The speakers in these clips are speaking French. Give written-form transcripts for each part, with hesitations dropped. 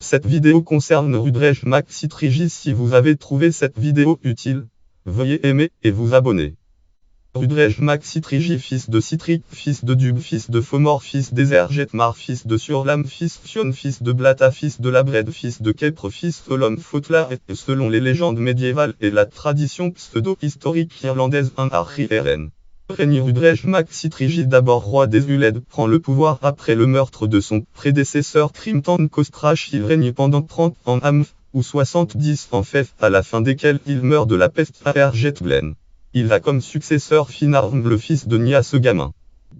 Cette vidéo concerne Rudrej Mac Citrigi. Si vous avez trouvé cette vidéo utile, veuillez aimer et vous abonner. Rudrej Mac Citrigi, fils de Citric, fils de Dub, fils de Fomor, fils d'Ezergetmar, fils de Surlam, fils Fion, fils de Blata, fils de Labred, fils de Kepre, fils Olom Fotlar, et selon les légendes médiévales et la tradition pseudo-historique irlandaise, un Rn. Règne Rudrej Mac Citrigi, d'abord roi des Uled, prend le pouvoir après le meurtre de son prédécesseur Crimtan Costrach. Il règne pendant 30 ans en Amf, ou 70 en Fef, à la fin desquels il meurt de la peste à Ergetglen. Il a comme successeur Finarm, le fils de Nias-Gamin.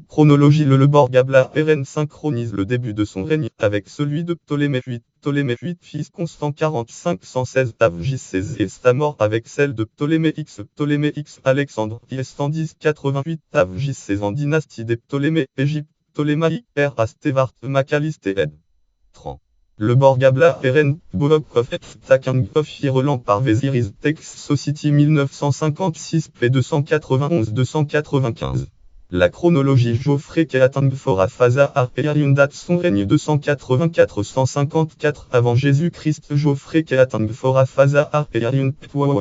Chronologie. Le Borgabla Rn synchronise le début de son règne avec celui de Ptolémée VIII. Ptolémée VIII, fils Constant 45-116 av. et sa mort avec celle de Ptolémée X. Ptolémée X Alexandre Iestandis 88 av. en dynastie des Ptolémées, Égypte, Ptolémaï, Astevart, Macaliste et Ed. 30. Le Borgabla Rn, Bookov et Takang of Ireland par Véziris Text Society 1956 p. 291-295. La chronologie. Geoffrey Keatang Fora Faza Arpeyarion date son règne 284-154 avant Jésus-Christ. Geoffrey Keatang Fora Faza Arpeyarion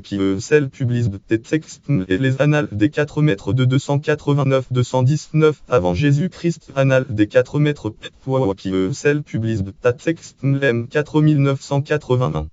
qui celle publie des textes et les annales des 4 maîtres de 289-219 avant Jésus-Christ. Annales des 4 maîtres qui celle publie ta texte m 4981.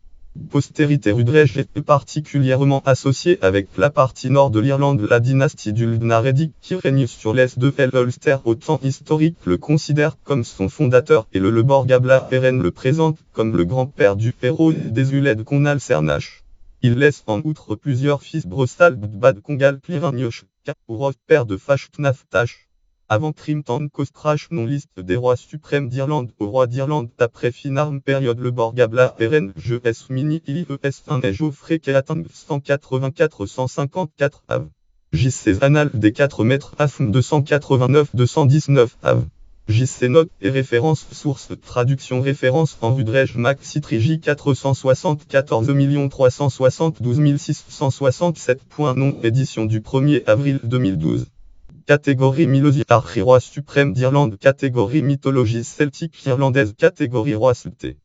Postérité. Rudrej est particulièrement associé avec la partie nord de l'Irlande. La dynastie d'Ulfnaredig, qui règne sur l'est de Ulster au temps historique, le considère comme son fondateur et le Borgabla Rn le présente comme le grand-père du héros des Uled Conal Cernach. Il laisse en outre plusieurs fils: Brostal Bad Congal Plirinioch, Kaurov, père de Fashtnaftash. Avant Crimtan Costrach, non liste des rois suprêmes d'Irlande au roi d'Irlande après Finarm. Période. Le Borgabla Rn, je s mini IES1 et Geoffrey Keatang 184-154 av. JC annales des 4 maîtres AFM 289-219 av. JC notes et références. Sources. Traduction. Référence en Rudrej Mac Citrigi 474 372 667. Nom. Édition du 1er avril 2012. Catégorie mythologie. Roi suprême d'Irlande. Catégorie mythologie celtique irlandaise. Catégorie roi celté.